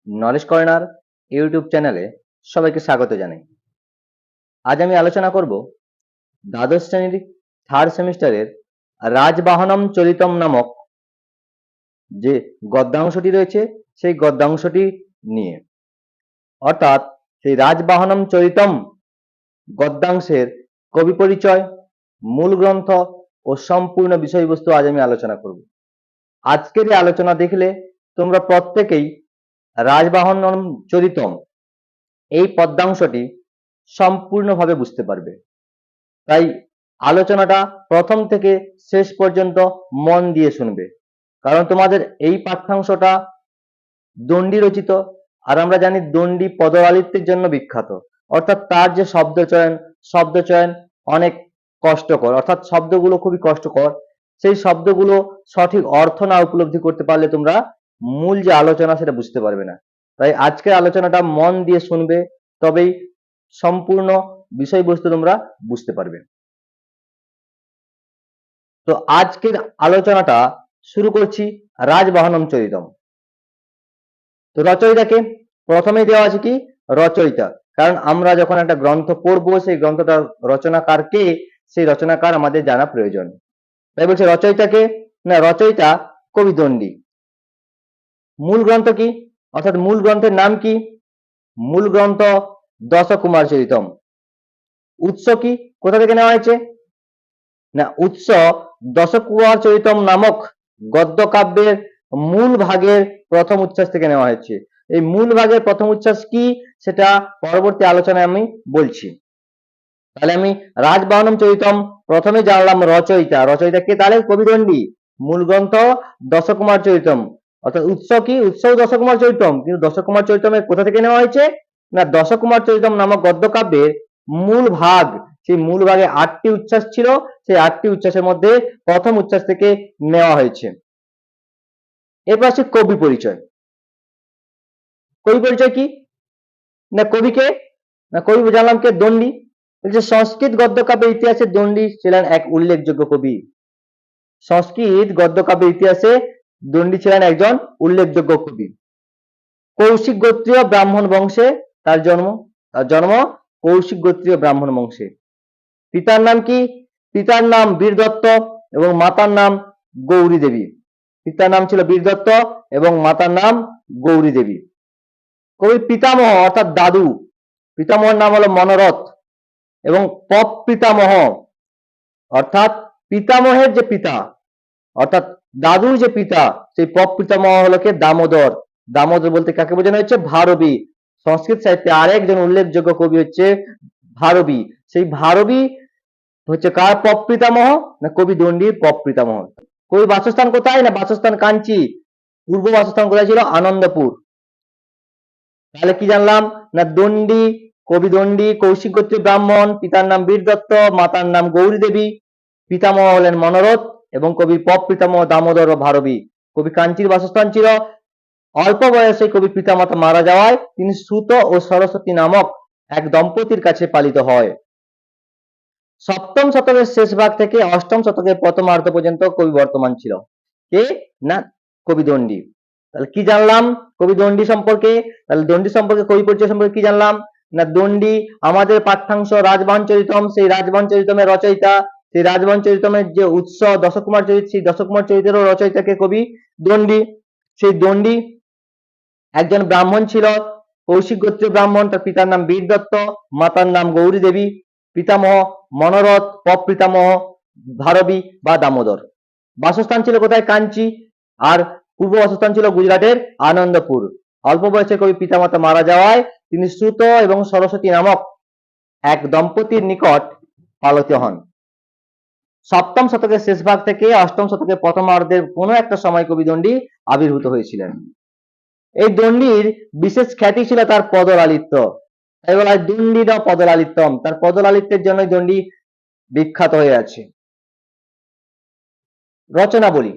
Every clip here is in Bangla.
নলেজ কর্নার ইউটিউব চ্যানেলে সবাইকে স্বাগত জানাই। আজ আমি আলোচনা করব দ্বাদশ শ্রেণীর থার্ড সেমিস্টারের রাজবাহনম চরিতম নামক যে গদ্যাংশটি রয়েছে সেই গদ্যাংশটি নিয়ে, অর্থাৎ সেই রাজবাহনম চরিতম গদ্যাংশের কবি পরিচয়, মূল গ্রন্থ ও সম্পূর্ণ বিষয়বস্তু আজ আমি আলোচনা করব। আজকের এই আলোচনা দেখলে তোমরা প্রত্যেকেই রাজবাহনম চরিতম এই পদ্যাংশটি সম্পূর্ণভাবে বুঝতে পারবে। তাই আলোচনাটা প্রথম থেকে শেষ পর্যন্ত মন দিয়ে শুনবে, কারণ তোমাদের এই পাঠ্যাংশটা দণ্ডী রচিত, আর আমরা জানি দণ্ডী পদলালিত্যের জন্য বিখ্যাত। অর্থাৎ তার যে শব্দচয়ন অনেক কষ্টকর, অর্থাৎ শব্দগুলো খুবই কষ্টকর। সেই শব্দগুলো সঠিক অর্থ না উপলব্ধি করতে পারলে তোমরা মূল যে আলোচনা সেটা বুঝতে পারবে না। তাই আজকের আলোচনাটা মন দিয়ে শুনবে, তবেই সম্পূর্ণ বিষয়বস্তু তোমরা বুঝতে পারবে। তো আজকের আলোচনাটা শুরু করছি রাজবাহনম চরিতম। তো রচয়িতাকে প্রথমেই দেওয়া আছে কি রচয়িতা, কারণ আমরা যখন একটা গ্রন্থ পড়বো সেই গ্রন্থটার রচনাকার কে, সেই রচনাকার আমাদের জানা প্রয়োজন। তাই বলছে রচয়িতাকে, না রচয়িতা কবি দণ্ডী। মূল গ্রন্থ কি, অর্থাৎ মূল গ্রন্থের নাম কি? মূল গ্রন্থ দশকুমার চরিতম। উৎস কি, কোথা থেকে নেওয়া হয়েছে? না, উৎস দশকুমার চরিতম নামক গদ্য কাব্যের মূল ভাগের প্রথম উচ্ছ্বাস থেকে নেওয়া হয়েছে। এই মূল ভাগের প্রথম উচ্ছ্বাস কি সেটা পরবর্তী আলোচনায় আমি বলছি। তাহলে আমি রাজবাহনম চরিতম প্রথমে জানলাম রচয়িতা। রচয়িতা কে? তাহলে কবি দণ্ডী। মূল গ্রন্থ দশকুমার চরিতম, অর্থাৎ উৎস কি? উৎস দশকুমার চরিতম। কিন্তু দশকুমার চরিতমের কোথা থেকে নেওয়া হয়েছে? না, দশকুমার চরিতম নামক গদ্য কাব্যের মূল ভাগ, সেই মূল ভাগে 8টি উচ্ছ্বাস ছিল, সেই 8টি উচ্ছ্বাসের মধ্যে প্রথম উচ্ছ্বাস থেকে নেওয়া হয়েছে। এরপর আছে কবি পরিচয়। কবি পরিচয় কি? না কবিকে, না কবি জানলাম কে? দণ্ডী। বলছে সংস্কৃত গদ্য কাব্যের ইতিহাসে দণ্ডী ছিলেন এক উল্লেখযোগ্য কবি। সংস্কৃত গদ্য কাব্যের ইতিহাসে দণ্ডী ছিলেন একজন উল্লেখযোগ্য কবি। কৌশিক গোত্রীয় ব্রাহ্মণ বংশে তার জন্ম কৌশিক গোত্রীয় ব্রাহ্মণ বংশে। পিতার নাম কি? পিতার নাম বীরদত্ত এবং মাতার নাম গৌরী দেবী। পিতার নাম ছিল বীরদত্ত এবং মাতার নাম গৌরী দেবী। কবির পিতামহ অর্থাৎ দাদু, পিতামহের নাম হলো মনোরথ, এবং পপ পিতামহ অর্থাৎ পিতামহের যে পিতা, অর্থাৎ দাদুর যে পিতা, সেই পপ পিতামহ হলো কে? দামোদর। দামোদর বলতে কাকে বোঝানো হচ্ছে? ভারবী। সংস্কৃত সাহিত্যে আরেকজন উল্লেখযোগ্য কবি হচ্ছে ভারবী। সেই ভারবী হচ্ছে কার পপ পিতামহ? না কবি দণ্ডীর পপ পিতামহ। কবি বাসস্থান কোথায়? না বাসস্থান কাঞ্চি। পূর্ব বাসস্থান কোথায় ছিল? আনন্দপুর। তাহলে কি জানলাম? না দণ্ডী, কবি দণ্ডী কৌশিক গোত্রীয় ব্রাহ্মণ, পিতার নাম বীরদত্ত, মাতার নাম গৌরী দেবী, পিতামহ হলেন মনোরথ এবং কবির পপ পিতামহ দামোদর ও ভারবী। কবি কাঞ্চির বাসস্থান ছিল। অল্প বয়সে কবি পিতামাতা মারা যাওয়ায় তিনি সুত ও সরস্বতী নামক এক দম্পতির কাছে পালিত হয়। সপ্তম শতকের শেষ ভাগ থেকে অষ্টম শতকের প্রথমার্ধ পর্যন্ত কবি বর্তমান ছিল। কে? না কবি দণ্ডী। তাহলে কি জানলাম কবি দণ্ডী সম্পর্কে? তাহলে দণ্ডী সম্পর্কে, কবি পরিচয় সম্পর্কে কি জানলাম? না দণ্ডী আমাদের পাঠ্যাংশ রাজবাহন চরিতম, সেই রাজবাহন চরিতমের রচয়িতা। সেই রাজবাহন চরিতমের যে উৎস দশকুমার চরিত, সেই দশকুমার চরিতেরও রচয়িতাকে কবি দণ্ডী। সেই দণ্ডী একজন ব্রাহ্মণ ছিল, কৌশিক গোত্রীয় ব্রাহ্মণ। তার পিতার নাম বীরদত্ত, মাতার নাম গৌরী দেবী, পিতামহ মনোরথ, পপ পিতামহ ভারবী বা দামোদর। বাসস্থান ছিল কোথায়? কাঞ্চি। আর পূর্ব বাসস্থান ছিল গুজরাটের আনন্দপুর। অল্প বয়সে কবি পিতামাতা মারা যাওয়ায় তিনি সুত এবং সরস্বতী নামক এক দম্পতির নিকট পালিত হন। সপ্তম শতকের শেষ ভাগ থেকে অষ্টম শতকের প্রথমার্ধের কোনো একটা সময় কবি দণ্ডী আবির্ভূত হয়েছিলেন। এই দণ্ডীর বিশেষ খ্যাতি ছিল তার পদলালিত্য। তাই বলা হয় দণ্ডীর পদলালিত্যম। তার পদলালিত্যের জন্যই দণ্ডী বিখ্যাত হয়ে আছে। রচনা বলি,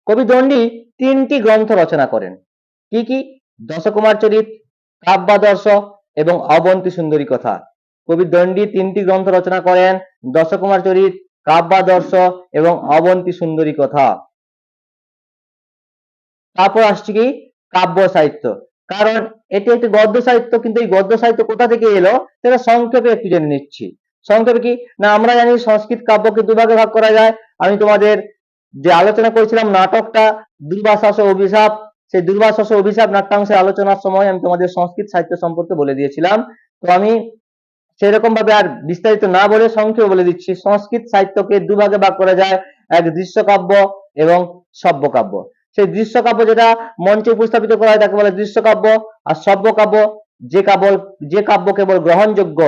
কবি দণ্ডী 3টি গ্রন্থ রচনা করেন। কি কি? দশকুমার চরিত, কাব্যাদর্শ এবং অবন্তী সুন্দরী কথা। কবি দণ্ডী 3টি গ্রন্থ রচনা করেন, দশকুমার চরিত, কাব্যাদর্শ এবং অবন্তী সুন্দরী কথা। তারপর আসছে কি? কাব্য সাহিত্য। কারণ এটি একটি গদ্য সাহিত্য, কিন্তু এই গদ্য সাহিত্য কোথা থেকে এলো সেটা সংক্ষেপে একটু জেনে নিচ্ছি। সংক্ষেপে কি না, আমরা জানি সংস্কৃত কাব্যকে দুভাগে ভাগ করা যায়। আমি তোমাদের যে আলোচনা করেছিলাম নাটকটা দুর্বাসস ও অভিশাপ, সেই দুর্বাসস ও অভিশাপ নাট্যাংশের আলোচনার সময় আমি তোমাদের সংস্কৃত সাহিত্য সম্পর্কে বলে দিয়েছিলাম। তো আমি সেরকম ভাবে আর বিস্তারিত না বলে সংক্ষেপে বলে দিচ্ছি। সংস্কৃত সাহিত্যকে দুভাগে ভাগ করা যায়, এক দৃশ্যকাব্য এবং সব্যকাব্য। সেই দৃশ্যকাব্য যেটা মঞ্চে উপস্থাপিত করা হয় তাকে বলে দৃশ্যকাব্য, আর সব্যকাব্য যে কাব্য কেবল গ্রহণযোগ্য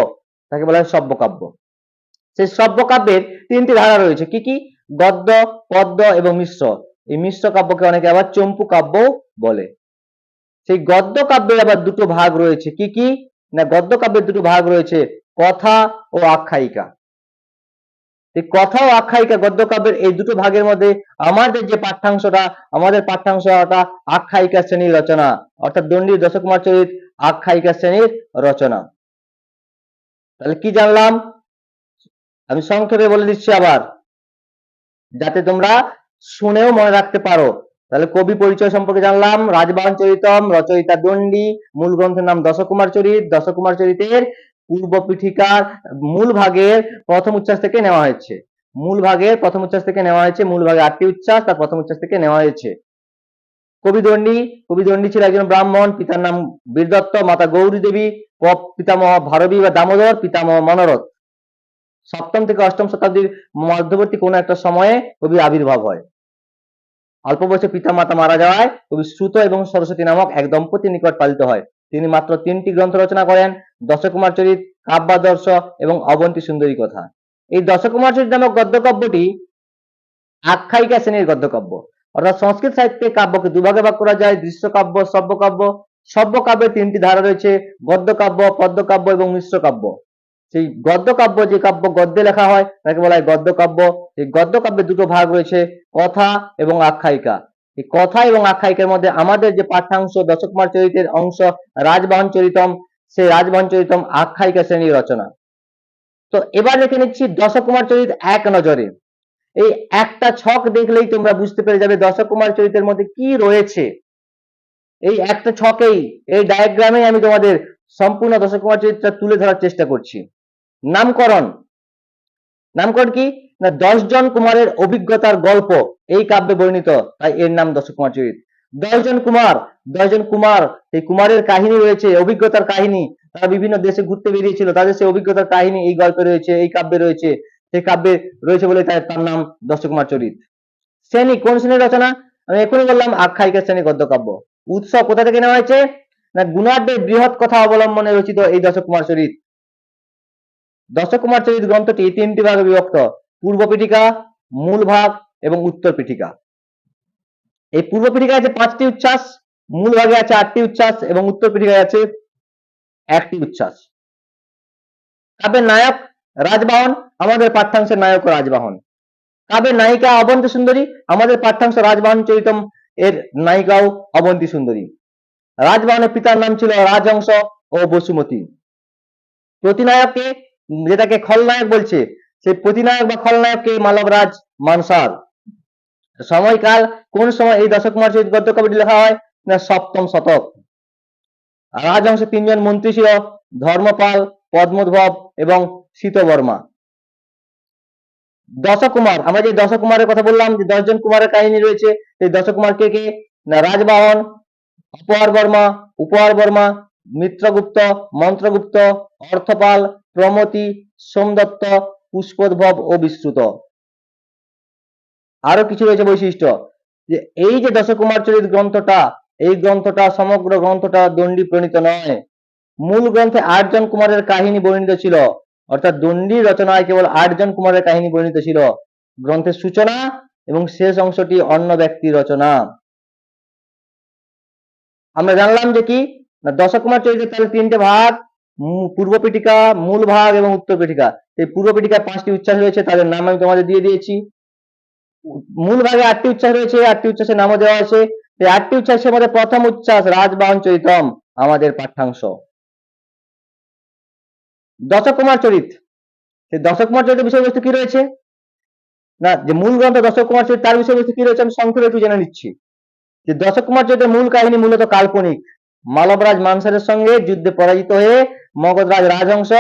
তাকে বলা হয় সব্যকাব্য। সেই সব্যকাব্যের তিনটি ধারা রয়েছে, কি কি? গদ্য, পদ্য এবং মিশ্র। এই মিশ্র কাব্যকে অনেকে আবার চম্পু কাব্য বলে। সেই গদ্য কাব্যের আবার দুটো ভাগ রয়েছে, কি কি না, গদ্য কাব্যের দুটো ভাগ রয়েছে, কথা ও আখ্যায়িকা। এই কথা ও আখ্যায়িকা গদ্য কাব্যের এই দুটো ভাগের মধ্যে আমাদের যে পাঠ্যাংশটা, আমাদের পাঠ্যাংশটা আখ্যায়িকা শ্রেণীর রচনা, অর্থাৎ দণ্ডির দশকুমার চরিত আখ্যায়িকা শ্রেণীর রচনা। তাহলে কি জানলাম আমি সংক্ষেপে বলে দিচ্ছি আবার, যাতে তোমরা শুনেও মনে রাখতে পারো। তাহলে কবি পরিচয় সম্পর্কে জানলাম, রাজবাহন চরিতম, রচয়িতা দণ্ডী, মূল গ্রন্থের নাম দশকুমার চরিত। দশকুমার চরিতের পূর্ব পীঠিকার মূল ভাগের প্রথম উচ্ছ্বাস থেকে নেওয়া হয়েছে। মূল ভাগের প্রথম উচ্ছ্বাস থেকে নেওয়া হয়েছে, মূল ভাগে 8টি উচ্ছ্বাস, তার প্রথম উচ্ছ্বাস থেকে নেওয়া হয়েছে। কবি দণ্ডী ছিল একজন ব্রাহ্মণ, পিতার নাম বীরদত্ত, মাতা গৌরী দেবী, পিতামহ ভারবী বা দামোদর, পিতামহ মনোরথ। সপ্তম থেকে অষ্টম শতাব্দীর মধ্যবর্তী কোন একটা সময়ে কবি আবির্ভাব হয়। অল্প বয়সে পিতা মাতা মারা যাওয়ায় কবি শ্রুত এবং সরস্বতী নামক এক দম্পতির নিকট পালিত হয়। তিনি মাত্র 3টি গ্রন্থ রচনা করেন, দশকুমার চরিত, কাব্যাদর্শ এবং অবন্তী সুন্দরী কথা। এই দশকুমার চরিত নামক গদ্যকাব্যটি আখ্যায়িকা শ্রেণীর গদ্যকাব্য। অর্থাৎ সংস্কৃত সাহিত্যে কাব্যকে দুভাগে ভাগ করা যায়, দৃশ্যকাব্য, সব্যকাব্য। সব্যকাব্যের 3টি ধারা রয়েছে, গদ্যকাব্য, পদ্যকাব্য এবং মিশ্র কাব্য। সেই গদ্যকাব্য, যে কাব্য গদ্যে লেখা হয় তাকে বলা হয় গদ্যকাব্য। এই গদ্যকাব্যের দুটো ভাগ রয়েছে, কথা এবং আখ্যায়িকা। এই কথা এবং আখ্যায়িকার মধ্যে আমাদের যে পাঠ্যাংশ দশকুমার চরিতের অংশ রাজবাহন চরিতম, সেই রাজবাহন চরিতম আখ্যায়িকা শ্রেণীর রচনা। তো এবার দেখে নিচ্ছি দশকুমার চরিত এক নজরে। এই একটা ছক দেখলেই তোমরা বুঝতে পেরে যাবে দশকুমার চরিতের মধ্যে কি রয়েছে। এই একটা ছকেই, এই ডায়াগ্রামে আমি তোমাদের সম্পূর্ণ দশকুমার চরিত্রটা তুলে ধরার চেষ্টা করছি। নামকরণ কি না, 10 জন কুমারের অভিজ্ঞতার গল্প এই কাব্যে বর্ণিত, তাই এর নাম দশকুমার চরিত। 10 জন কুমার, এই কুমারের কাহিনী রয়েছে, অভিজ্ঞতার কাহিনী। তারা বিভিন্ন দেশে ঘুরতে বেরিয়েছিল, তাদের সেই অভিজ্ঞতার কাহিনী এই গল্পে রয়েছে, এই কাব্যে রয়েছে। সেই কাব্যে রয়েছে বলে তার নাম দশকুমার চরিত। শ্রেণী, কোন শ্রেণীর রচনা? আমি এখনই বললাম আখ্যায়িকা শ্রেণী গদ্যকাব্য। উৎস কোথা থেকে নেওয়া হয়েছে না, গুণাঢ্যের বৃহৎ কথা অবলম্বনে রচিত এই দশকুমার চরিত। দশকুমার চরিত গ্রন্থটি 3টি ভাগে বিভক্ত, পূর্ব পীঠিকা, মূল ভাগ এবং উত্তর পীঠিকা। এই পূর্ব পীঠিকায় আছে 5টি উচ্ছ্বাস, মূল ভাগে আছে 8টি উচ্ছ্বাস এবং উত্তর পীঠিকায় আছে 1টি উচ্ছ্বাস। কাব্যের নায়ক রাজবাহন, আমাদের পাঠ্যাংশের নায়ক রাজবাহন। কাব্যের নায়িকা অবন্তী সুন্দরী, আমাদের পাঠ্যাংশ রাজবাহন চরিতম এর নায়িকাও অবন্তী সুন্দরী। রাজবাহনের পিতার নাম ছিল রাজহংস ও বসুমতী। প্রতিনায়ককে, যেটাকে খলনায়ক বলছে, সেই প্রতিনায়ক বা খলনায়ককে মালবরাজ মানসার। সময়কাল, কোন সময় এই দশকুমার চরিত গদ্যকাব্যটি লেখা হয় না, 7ম শতক। রাজহংসের 3 জন মন্ত্রী ছিল, ধর্মপাল, পদ্মোদ্ভব এবং শীতবর্মা। দশকুমার, আমরা যে দশকুমারের কথা বললাম, যে 10 জন কুমারের কাহিনী রয়েছে, সেই দশকুমার কে কে না, রাজবাহন, উপহার বর্মা, মিত্রগুপ্ত, মন্ত্রগুপ্ত, অর্থপাল, প্রমতি, সোমদত্ত, পুষ্পোদ্ভব ও বিশ্রুত। আরো কিছু রয়েছে বৈশিষ্ট্য, যে এই যে দশকুমার চরিত গ্রন্থটা, এই গ্রন্থটা সমগ্র গ্রন্থটা দণ্ডী প্রণীত নয়। মূল গ্রন্থে 8 জন কুমারের কাহিনী বর্ণিত ছিল, অর্থাৎ দণ্ডির রচনায় কেবল 8 জন কুমারের কাহিনী বর্ণিত ছিল। গ্রন্থের সূচনা এবং শেষ অংশটি অন্য ব্যক্তির রচনা। আমরা জানলাম যে কি না, দশকুমার চরিত্রের তাহলে 3টে ভাগ, পূর্ব পীঠিকা, মূল ভাগ এবং উত্তর পীঠিকা। এই পূর্ব পীঠিকায় 5টি উচ্ছ্বাস রয়েছে, তাদের নাম আমি তোমাদের দিয়ে দিয়েছি। মূল ভাগে 8টি উচ্ছ্বাস রয়েছে, 8টি উচ্ছ্বাসের নামও দেওয়া আছে। এই 8টি উচ্ছ্বাসের মধ্যে প্রথম উচ্ছ্বাস রাজবাহন চরিতম আমাদের পাঠ্যাংশ। দশকুমার চরিত, সেই দশকুমার চরিতের বিষয়বস্তু কি রয়েছে না, যে মূল গ্রন্থ দশকুমার চরিত তার বিষয়বস্তু কি রয়েছে আমি সংক্ষেপে একটু জেনে নিচ্ছি। যে দশক কুমার চরিত্রের মূল কাহিনী মূলত কাল্পনিক। মালবরাজ মানসারের সঙ্গে যুদ্ধে পরাজিত হয়ে মগধরাজ রাজহংস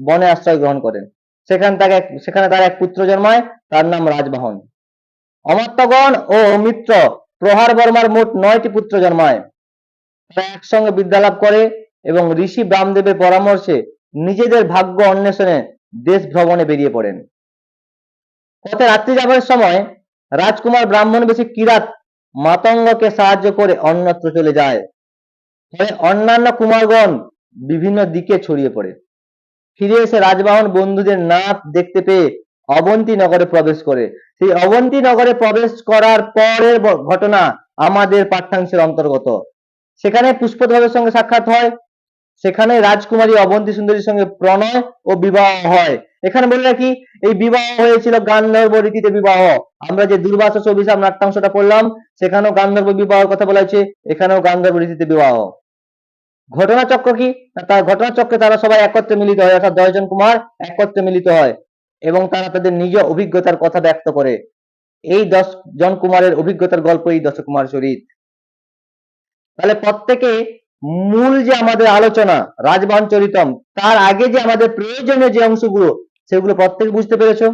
বনে আশ্রয় গ্রহণ করেন। সেখানে তার এক পুত্র জন্মায়, তার নাম রাজবাহন। অমাত্যগণ ও মিত্র প্রহার বর্মার মোট 9টি পুত্র জন্মায়। তারা একসঙ্গে বিদ্যালাভ করে এবং ঋষি ব্রাহ্মদেবের পরামর্শে নিজেদের ভাগ্য অন্বেষণে দেশ ভ্রমণে বেরিয়ে পড়েন। পথে রাত্রি যাপনের সময় রাজকুমার ব্রাহ্মণ বেশি কিরাত মাতঙ্গকে সাহায্য করে অন্যত্র চলে যায়। ফলে অন্যান্য কুমারগণ বিভিন্ন দিকে ছড়িয়ে পড়ে। ফিরে এসে রাজবাহন বন্ধুদের নাচ দেখতে পেয়ে অবন্তী নগরে প্রবেশ করে। সেই অবন্তী নগরে প্রবেশ করার পরের ঘটনা আমাদের পাঠ্যাংশের অন্তর্গত। সেখানে পুষ্পধরের সঙ্গে সাক্ষাৎ হয়, সেখানে রাজকুমারী অবন্তী সুন্দরীর সঙ্গে প্রণয় ও বিবাহ হয়। এখানে বলে রাখি, এই বিবাহ হয়েছিল গান্ধর্ব রীতিতে বিবাহ। আমরা যে দুর্বাসা অভিশাপ নাট্যাংশটা পড়লাম, সেখানেও গান্ধর্ব বিবাহের কথা বলা হয়েছে, এখানেও গান্ধর্ব রীতিতে বিবাহ। ঘটনাচক্র কি? তার ঘটনাচক্রে তারা সবাই একত্রে মিলিত হয়, অর্থাৎ 10 জন কুমার একত্রে মিলিত হয় এবং তারা তাদের নিজ অভিজ্ঞতার কথা ব্যক্ত করে। এই 10 জন কুমারের অভিজ্ঞতার গল্প এই দশকুমার চরিত। তাহলে প্রত্যেকে মূল যে আমাদের আলোচনা রাজবাহন চরিতম, তার আগে যে আমাদের প্রয়োজনীয় যে অংশগুলো, সেগুলো প্রত্যেকে বুঝতে পেরেছো?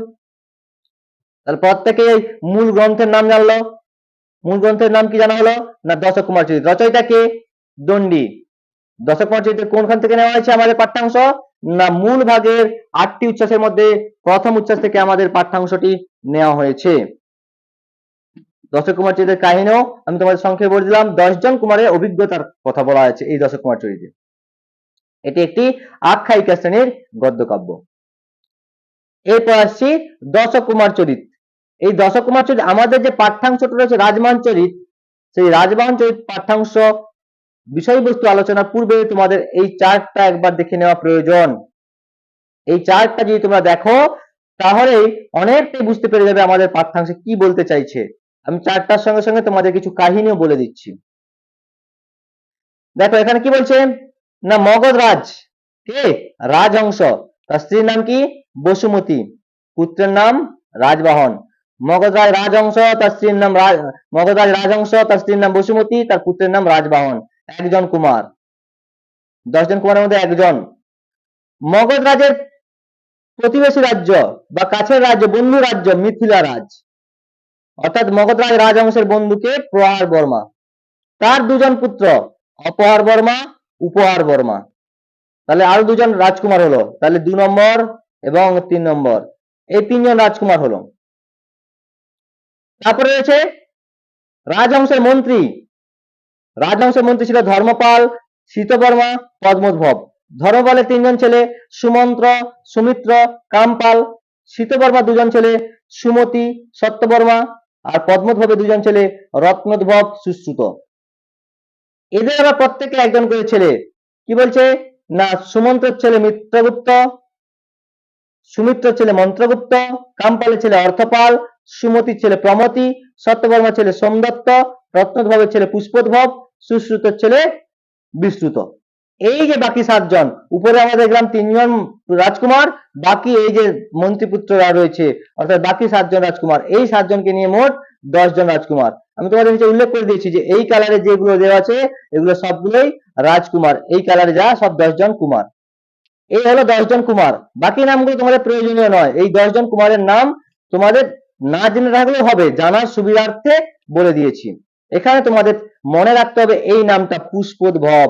তাহলে প্রত্যেকে মূল গ্রন্থের নাম জানলো। মূল গ্রন্থের নাম কি জানা হলো? না দশকুমার চরিত। রচয়িতা কে? দণ্ডী। দশকুমার চরিত্রের কোনখান থেকে নেওয়া হয়েছে আমাদের পাঠ্যাংশ? না মূল ভাগের 8টি উচ্ছ্বাসের মধ্যে প্রথম উচ্ছ্বাস থেকে আমাদের পাঠ্যাংশটি নেওয়া হয়েছে। দশকুমার চরিত্রের কাহিনীও আমি তোমাদের সংক্ষেপে বলে দিলাম। 10 জন কুমারের অভিজ্ঞতার কথা বলা হয়েছে এই দশকুমার চরিত্রে। এটি একটি আখ্যায়িকা শ্রেণীর গদ্যকাব্য। এরপর আসছি দশকুমার চরিত। এই দশকুমার চরিত আমাদের যে পাঠ্যাংশটা রয়েছে রাজবাহন চরিত, সেই রাজবাহন চরিত পাঠ্যাংশ বিষয়বস্তু আলোচনার পূর্বে তোমাদের এই চার্টটা একবার দেখে নেওয়া প্রয়োজন। এই চার্টটা যদি তোমরা দেখো তাহলে অনেকটাই বুঝতে পেরে যাবে আমাদের পাঠ্যাংশে কি বলতে চাইছে। আমি চার্টটার সঙ্গে সঙ্গে তোমাদের কিছু কাহিনীও বলে দিচ্ছি। দেখো এখানে কি বলছে না মগধরাজ কে? রাজহংস। তার স্ত্রীর নাম কি? বসুমতী। পুত্রের নাম রাজবাহন। মগধরাজ রাজহংস, তার স্ত্রীর নাম মগধরাজ রাজহংস, তার স্ত্রীর নাম বসুমতী, তার পুত্রের নাম রাজবাহন। একজন কুমার। 10 জন কুমারের মধ্যে একজন। মগধরাজের প্রতিবেশী রাজ্য বা কাছের রাজ্য, বন্ধু রাজ্য মিথিলা রাজ, অর্থাৎ মগধরাজ রাজহংসের বন্ধুকে প্রহার বর্মা। তার 2 জন পুত্র অপহার বর্মা, উপহার বর্মা। তাহলে আরো 2 জন রাজকুমার হলো, তাহলে 2 নম্বর এবং 3 নম্বর, এই 3 জন রাজকুমার হলো। তারপরে রয়েছে রাজহংসের মন্ত্রী। রাজহংসের মন্ত্রী ছিল ধর্মপাল, শীতবর্মা, পদ্মোদ্ভব। ধর্মপালের 3 জন ছেলে সুমন্ত্র, সুমিত্র, কামপাল। শীতবর্মা 2 জন ছেলে সুমতি, সত্যবর্মা। আর পদ্মোদ্ভবের 2 জন ছেলে রত্নোদ্ভব, সুশ্রুত। এদের আবার প্রত্যেকে একজন করে ছেলে। কি বলছে না সুমন্ত্রের ছেলে মিত্রগুপ্ত, সুমিত্রের ছেলে মন্ত্রগুপ্ত, কামপালের ছেলে অর্থপাল, সুমতির ছেলে প্রমতি, সত্যবর্মার ছেলে সোমদত্ত, রত্নোদ্ভবের ছেলে পুষ্পোদ্ভব, সুশ্রুতের ছেলে বিশ্রুত। এই যে বাকি 7 জন, উপরে আমরা দেখলাম 3 জন রাজকুমার, বাকি এই যে মন্ত্রীপুত্ররা রয়েছে অর্থাৎ বাকি 7 জন রাজকুমার, এই 7 জনকে নিয়ে মোট 10 জন রাজকুমার। আমি তোমাদের নিচে উল্লেখ করে দিয়েছি যে এই কালারে যেগুলো দেওয়া আছে এগুলো সবগুলোই রাজকুমার। এই কালারে যা সব 10 জন কুমার। এই হলো 10 জন কুমার। বাকি নামগুলো তোমাদের প্রয়োজনীয় নয়। এই 10 জন কুমারের নাম তোমাদের না জেনে রাখলেও হবে, জানার সুবিধার্থে বলে দিয়েছি। এখানে তোমাদের মনে রাখতে হবে এই নামটা পুষ্পোদ্ভব,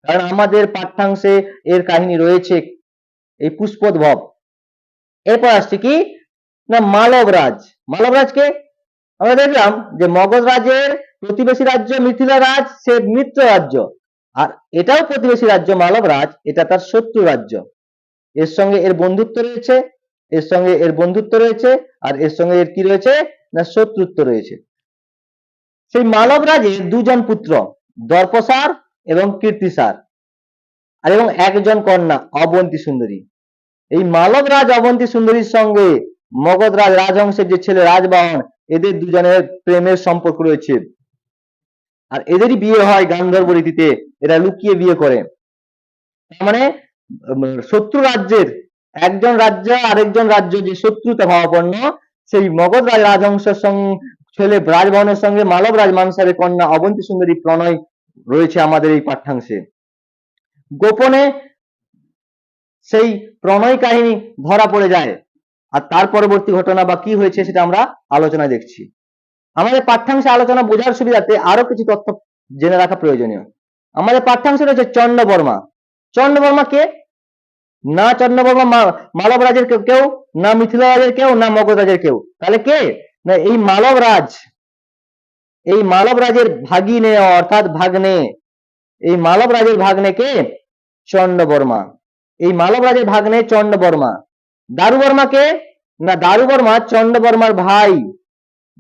কারণ আমাদের পাঠ্যাংশে এর কাহিনী রয়েছে এই পুষ্পোদ্ভব। এরপর আসছে কি না মালবরাজ। মালবরাজকে আমরা দেখলাম যে মগধরাজের প্রতিবেশী রাজ্য মিথিলা রাজ, সে মিত্র রাজ্য, আর এটাও প্রতিবেশী রাজ্য মালবরাজ, এটা তার শত্রু রাজ্য। এর সঙ্গে এর বন্ধুত্ব রয়েছে, এর সঙ্গে এর বন্ধুত্ব রয়েছে, আর এর সঙ্গে এর কি রয়েছে না শত্রুত্ব রয়েছে। সেই মালবরাজের 2 জন পুত্র দর্পসার এবং কীর্তিসার, আর এবং একজন কন্যা অবন্তী সুন্দরী। এই মালবরাজ অবন্তী সুন্দরীর সঙ্গে মগধরাজ রাজহংসের যে ছেলে রাজবাহন, এদের 2 জনের প্রেমের সম্পর্ক রয়েছে। আর এদেরই বিয়ে হয় গান্ধর্ব রীতিতে, এরা লুকিয়ে বিয়ে করে। মানে শত্রু রাজ্যের একজন রাজ্য আরেকজন রাজ্য যে শত্রুতা ভাবাপন্ন, সেই মগধরাজ রাজহংসের ছেলে রাজবাহনের সঙ্গে মালব রাজ মানসারের কন্যা অবন্তী সুন্দরী প্রণয় রয়েছে আমাদের এই পাঠ্যাংশে। গোপনে সেই প্রণয় কাহিনী ধরা পড়ে যায়, আর তার পরবর্তী ঘটনা বা কি হয়েছে সেটা আমরা আলোচনায় দেখছি। আমাদের পাঠ্যাংশে আলোচনা বোঝার সুবিধাতে আরো কিছু তথ্য জেনে রাখা প্রয়োজনীয়। আমাদের পাঠ্যাংশে রয়েছে চন্দ্রবর্মা। চন্দ্রবর্মা কে? না চন্দ্রবর্মা মালব রাজের কেউ, না মিথিলা রাজের কেউ, না মগধ রাজের কেউ। তাহলে কে? না এই মালব রাজ, এই মালব রাজের ভাগিনে অর্থাৎ ভাগ্নে, এই মালব রাজের ভাগ্নে কে? চন্দ্রবর্মা। এই মালব রাজের ভাগ্নে চন্দ্রবর্মা। দারুবর্মা কে? না দারুবর্মা চন্দ্রবর্মার ভাই।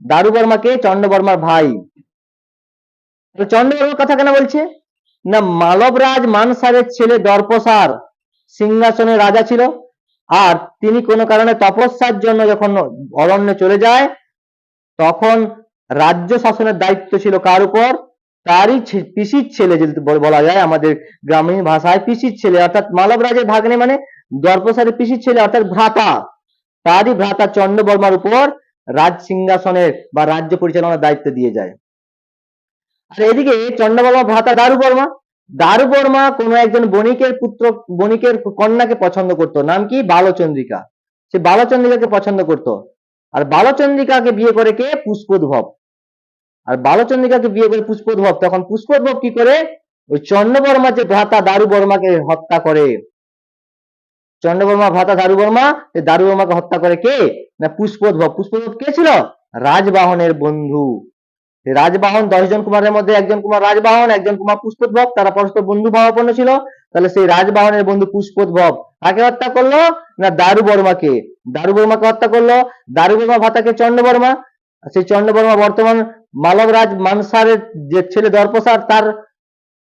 দারুবর্মা কে? চন্দ্রবর্মার ভাই। চন্দ্রবর্মার কথা কেন বলছে? না মালব রাজ মানসারের ছেলে দর্পসার সিংহাসনে রাজা ছিল, আর তিনি কোনো কারণে তপস্যার জন্য যখন অরণ্যে চলে যায়, তখন রাজ্য শাসনের দায়িত্ব ছিল কার উপর? তারই পিসির ছেলে, যদি বলা যায় আমাদের গ্রামীণ ভাষায় পিসির ছেলে, অর্থাৎ মালব রাজের ভাগ্নে মানে দর্পসারের পিসির ছেলে অর্থাৎ ভ্রাতা, তারই ভ্রাতা চন্দ্রবর্মার উপর রাজ সিংহাসনের বা রাজ্য পরিচালনার দায়িত্ব দিয়ে যায়। আর এদিকে চন্দ্রবর্মা ভ্রাতা দারুবর্মা, দারুবর্মা কোনো একজন বণিকের পুত্র, বণিকের কন্যাকে পছন্দ করত, নাম কি? বালচন্দ্রিকা। সে বালচন্দ্রিকাকে পছন্দ করত, আর বালচন্দ্রিকাকে বিয়ে করে কে? পুষ্পোদ্ভব। আর বালচন্দ্রিকাকে বিয়ে করে পুষ্পোদ্ভব, তখন পুষ্পোদ্ভব কি করে? ওই চন্দ্রবর্মা যে ভ্রাতা দারুবর্মাকে হত্যা করে। চন্দ্রবর্মা ভ্রাতা দারুবর্মা, দারুবর্মাকে হত্যা করে কে? না পুষ্পোদ্ভব। পুষ্পোদ্ভব কে ছিল? রাজবাহনের বন্ধু। রাজবাহন 10 জন কুমারের মধ্যে একজন কুমার রাজবাহন, একজন কুমার পুষ্পোদ্ভব, তারা পরস্পর বন্ধু ভাবাপন্ন ছিল। তাহলে সেই রাজবাহনের বন্ধু পুষ্পোদ্ভব কাকে হত্যা করলো? না দারুবর্মাকে। দারুবর্মাকে হত্যা করলো। দারুবর্মা ভ্রাতাকে চন্দ্রবর্মা, সেই চন্দ্রবর্মা বর্তমান মালব রাজ মানসারের যে ছেলে দর্পসার, তার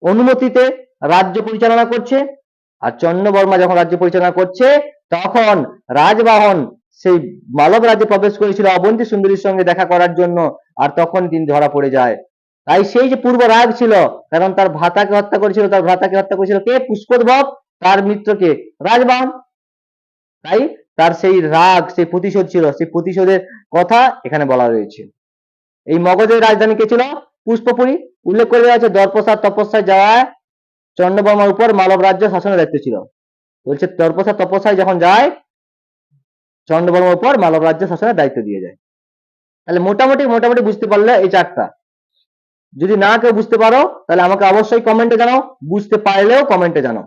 অনুমতিতে রাজ্য পরিচালনা করছে। আর চন্দ্রবর্মা যখন রাজ্য পরিচালনা করছে, তখন রাজবাহন সেই মালব রাজ্যে প্রবেশ করেছিল অবন্তী সুন্দরীর সঙ্গে দেখা করার জন্য, আর তখন তিনি ধরা পড়ে যায়। তাই সেই যে পূর্ব রাগ ছিল, কারণ তার ভ্রাতাকে হত্যা করেছিল, তার ভ্রাতাকে হত্যা করেছিল কে? পুষ্পোদ্ভব। তার মিত্রকে রাজবাহন। তাই তার সেই রাগ, সেই প্রতিশোধ ছিল, সেই প্রতিশোধের কথা এখানে বলা রয়েছে। এই মগধের রাজধানী কে ছিল? পুষ্পপুরী। উল্লেখ করে দেওয়া আছে দর্পসার তপস্যায় যাওয়ায় চন্দ্রবর্মার উপর মালব রাজ্য শাসনের দায়িত্ব ছিল। বলছে দর্পসার তপস্যায় যখন যায়, চন্দ্রবর্মার উপর মালব রাজ্য শাসনের দায়িত্ব দিয়ে যায়। তাহলে মোটামুটি বুঝতে পারলে এই চারটা। যদি না কেউ বুঝতে পারো তাহলে আমাকে অবশ্যই কমেন্টে জানাও, বুঝতে পারলেও কমেন্টে জানাও।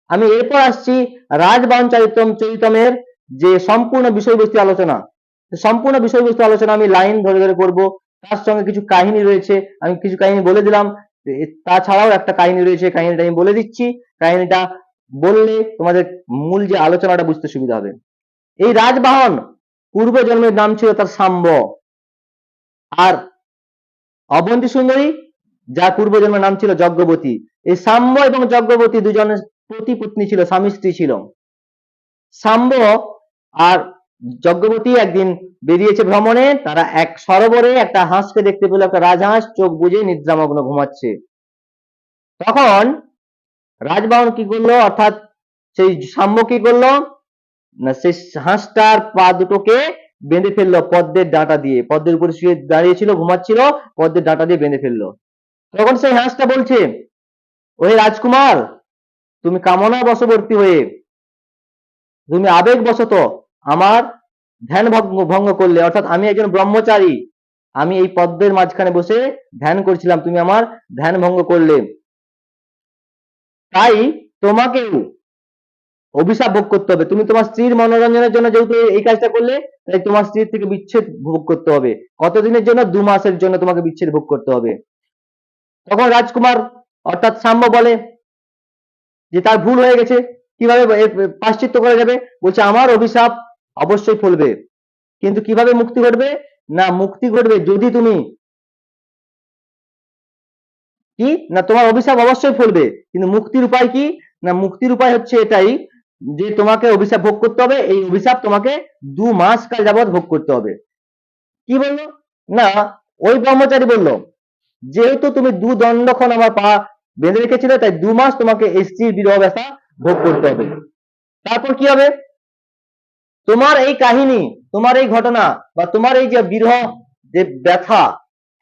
আমি এরপর আসছি রাজবাহন চরিতমের যে সম্পূর্ণ বিষয়বস্তু আলোচনা। সম্পূর্ণ বিষয়বস্তু আলোচনা আমি লাইন ধরে ধরে করব। তার সঙ্গে কিছু কাহিনী রয়েছে, আমি কিছু কাহিনী বলে দিলাম। তাছাড়াও একটা কাহিনী রয়েছে, কাহিনীটা আমি বলে দিচ্ছি। কাহিনীটা বললে তোমাদের মূল যে আলোচনাটা বুঝতে সুবিধা হবে। এই রাজবাহন পূর্ব জন্মের নাম ছিল তার শাম্ব, আর অবন্তী সুন্দরী যার পূর্ব জন্মের নাম ছিল যজ্ঞবতী। এই শাম্ব এবং যজ্ঞবতী দুজনের প্রতি পত্নী ছিল, স্বামী স্ত্রী ছিল। শাম্ব আর যজ্ঞবতী একদিন বেরিয়েছে ভ্রমণে। তারা এক সরোবরে একটা হাঁসকে দেখতে পেল, একটা রাজহাঁস চোখ বুজে নিদ্রামগ্ন ঘুমাচ্ছে। তখন রাজবাহন কি করলো, অর্থাৎ সেই শাম্ব কি করলো না, সেই হাঁসটার পা দুটোকে বেঁধে ফেললো পদ্মের ডাঁটা দিয়ে। পদ্মের উপরে শুয়ে দাঁড়িয়েছিল, ঘুমাচ্ছিল, পদ্মের ডাঁটা দিয়ে বেঁধে ফেললো। তখন সেই হাঁসটা বলছে, ওহে রাজকুমার, তুমি কামনা বশবর্তী হয়ে তুমি আবেগ বশত আমার ধ্যান ভঙ্গ করলে, অর্থাৎ আমি একজন ব্রহ্মচারী, আমি এই পদ্মের মাঝখানে বসে ধ্যান করছিলাম, তুমি আমার ধ্যান ভঙ্গ করলে, তাই তোমাকেও অভিশাপ ভোগ করতে হবে। তুমি তোমার স্ত্রীর মনোরঞ্জনের জন্য যেহেতু এই কাজটা করলে, তাই তোমার স্ত্রীর থেকে বিচ্ছেদ ভোগ করতে হবে। কতদিনের জন্য? 2 মাসের জন্য তোমাকে বিচ্ছেদ ভোগ করতে হবে। তখন রাজকুমার অর্থাৎ শাম্ব বলে যে তার ভুল হয়ে গেছে, কিভাবে প্রায়শ্চিত্ত করা যাবে? বলছে আমার অভিশাপ অবশ্যই ফলবে, কিন্তু কিভাবে মুক্তি ঘটবে? না মুক্তি ঘটবে যদি তুমি কি না, তোমার অভিশাপ অবশ্যই ফলবে, কিন্তু মুক্তির উপায় কি? না মুক্তির উপায় হচ্ছে এটাই যে তোমাকে অভিশাপ ভোগ করতে হবে। এই অভিশাপ তোমাকে 2 মাস কাল যাবৎ ভোগ করতে হবে। কি বললো? না ওই ব্রহ্মচারী বলল, যেহেতু তুমি 2 দণ্ডক্ষণ আমার পা বেঁধে রেখেছিলে, তাই 2 মাস তোমাকে এই স্ত্রীর বিরহ ব্যথা ভোগ করতে হবে। তারপর কি হবে? তোমার এই কাহিনী, তোমার এই ঘটনা বা তোমার এই যে বিরহ যে ব্যথা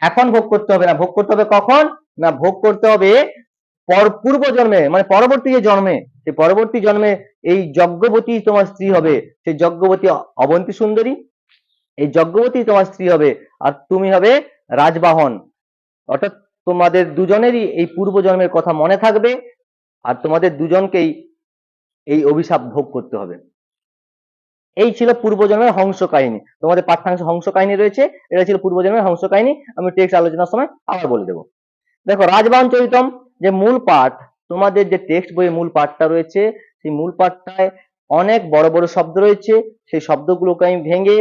এখন ভোগ করতে হবে না, ভোগ করতে হবে কখন? না ভোগ করতে হবে পূর্ব জন্মে, মানে পরবর্তী যে জন্মে, সেই পরবর্তী জন্মে এই যজ্ঞবতী তোমার স্ত্রী হবে, সেই যজ্ঞবতী অবন্তী সুন্দরী, এই যজ্ঞবতী তোমার স্ত্রী হবে, আর তুমি হবে রাজবাহন। অর্থাৎ তোমাদের দুজনেরই এই পূর্ব জন্মের কথা মনে থাকবে, আর তোমাদের দুজনকেই এই অভিশাপ ভোগ করতে হবে। এই ছিল পূর্বজন্মের হংস কাহিনী। তোমাদের পাঠ্যাংশ হংস কাহিনী রয়েছে, এটা ছিল পূর্বজন্মের হংস কাহিনী। আমি টেক্সট আলোচনার সময় আবার বলে দেবো। দেখো, রাজবাহন চরিতম যে মূল পাঠ, তোমাদের যে টেক্সট বইয়ে মূল পাঠটা রয়েছে, সেই মূল পাঠটায় অনেক বড় বড় শব্দ রয়েছে। সেই শব্দগুলোকে আমি ভেঙে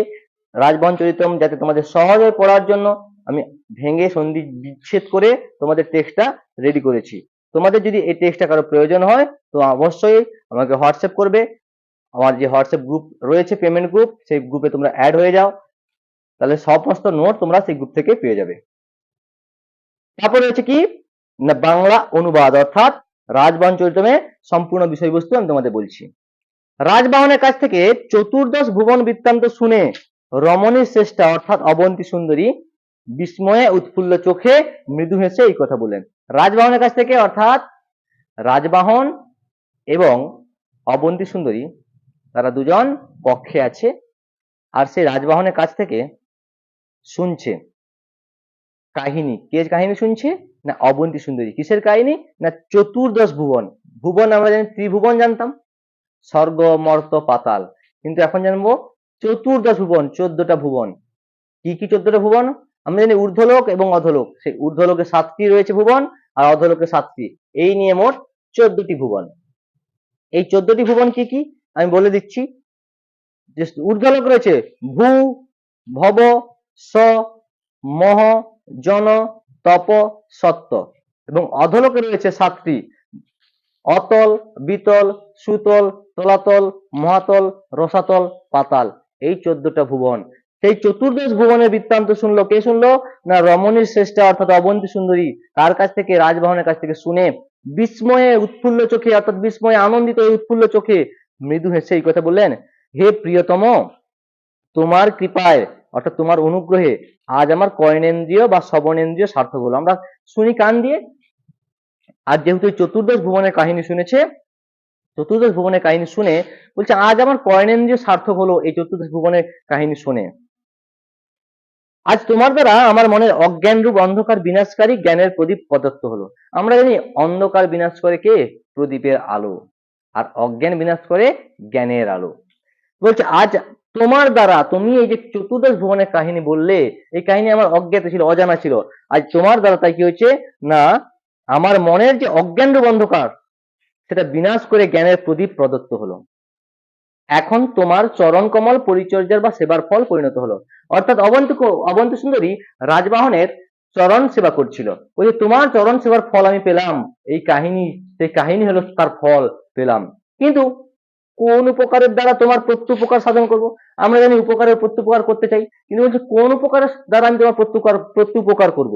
রাজবাহন চরিতম যাতে তোমাদের সহজে পড়ার জন্য আমি ভেঙে সন্ধি বিচ্ছেদ করে তোমাদের টেক্সটটা রেডি করেছি। তোমাদের যদি এই টেক্সটটা কারো প্রয়োজন হয় তো অবশ্যই আমাকে হোয়াটসঅ্যাপ করবে। আমার যে হোয়াটসঅ্যাপ গ্রুপ রয়েছে, পেমেন্ট গ্রুপ, সেই গ্রুপে তোমরা অ্যাড হয়ে যাও, তাহলে সমস্ত নোট তোমরা সেই গ্রুপ থেকে পেয়ে যাবে। তারপর রয়েছে কি না বাংলা অনুবাদ, অর্থাৎ রাজবাহন চরিতমের সম্পূর্ণ বিষয়বস্তু আমি তোমাদের বলছি। রাজবাহনের কাছ থেকে চতুর্দশ ভুবন বৃত্তান্ত শুনে রমণীর শ্রেষ্ঠা অর্থাৎ অবন্তী সুন্দরী বিস্ময়ে উৎফুল্ল চোখে মৃদু হেসে এই কথা বললেন। রাজবাহনের কাছ থেকে, অর্থাৎ রাজবাহন এবং অবন্তী সুন্দরী তারা দুজন কক্ষে আছে, আর সেই রাজবাহনের কাছ থেকে শুনছে কাহিনী। কে কাহিনী শুনছে? না অবন্তী সুন্দরী। কিসের কাহিনী? না চতুর্দশ ভুবন। ভুবন আমরা জানি ত্রিভুবন জানতাম, স্বর্গ মর্ত পাতাল, কিন্তু এখন জানবো চতুর্দশ ভুবন, 14টা ভুবন। কি কি 14টা ভুবন? আমরা জানি ঊর্ধ্বলোক এবং অধোলোক, সেই ঊর্ধ্বলোকে 7টি রয়েছে ভুবন, আর অধোলোকে 7টি, এই নিয়ে মোট 14টি ভুবন। এই 14টি ভুবন কি কি আমি বলে দিচ্ছি। যে ঊর্ধ্বলোক রয়েছে ভূ, ভব, স, মহ, জন, তপ, সত্য, এবং অধোলোকে রয়েছে 7টি, অতল, বিতল, সুতল, তলাতল, মহাতল, রসাতল, পাতাল, এই 14টা ভুবন। সেই চতুর্দশ ভুবনের বৃত্তান্ত শুনলো কে? শুনলো না রমণীর শ্রেষ্ঠা অর্থাৎ অবন্তী সুন্দরী। কার কাছ থেকে? রাজবাহনের কাছ থেকে শুনে বিস্ময়ে উৎফুল্ল চোখে, অর্থাৎ বিস্ময়ে আনন্দিত উৎফুল্ল চোখে মৃদু হেসে এই কথা বললেন, হে প্রিয়তম, তোমার কৃপায় অর্থাৎ তোমার অনুগ্রহে আজ আমার কর্ণেন্দ্রিয় বা শ্রবণেন্দ্রিয় সার্থক হলো। আমরা শুনি কান দিয়ে, আর যেহেতু চতুর্দশ ভুবনের কাহিনী শুনেছে, চতুর্দশ ভুবনের কাহিনী শুনে বলছে আজ আমার কর্ণেন্দ্রিয় সার্থক হলো এই চতুর্দশ ভুবনের কাহিনী শুনে। আজ তোমার দ্বারা আমার মনের অজ্ঞান রূপ অন্ধকার বিনাশকারী জ্ঞানের প্রদীপ প্রদত্ত হলো। আমরা জানি অন্ধকার বিনাশ করে কে? প্রদীপের আলো, আর অজ্ঞান বিনাশ করে জ্ঞানের আলো। বলছে আজ তোমার দ্বারা, তুমি এই যে চতুর্দশ ভুবনের কাহিনী বললে, এই কাহিনী আমার অজ্ঞাত ছিল, অজানা ছিল, আজ তোমার দ্বারা তাই কি হয়েছে না আমার মনের যে অজ্ঞান রূপ অন্ধকার সেটা বিনাশ করে জ্ঞানের প্রদীপ প্রদত্ত হলো। এখন তোমার চরণ কমল পরিচর্যার বা সেবার ফল পরিণত হলো। অর্থাৎ অবন্তী সুন্দরী রাজবাহনের চরণ সেবা করছিল, ওই যে তোমার চরণ সেবার ফল আমি পেলাম, এই কাহিনী, সেই কাহিনী হলো তার ফল পেলাম। কিন্তু কোন উপকারের দ্বারা তোমার প্রত্যুপকার সাধন করব? আমরা জানি উপকারের প্রত্যুপকার করতে চাই, কিন্তু বলছে কোন উপকারের দ্বারা আমি তোমার প্রত্যুপকার করব?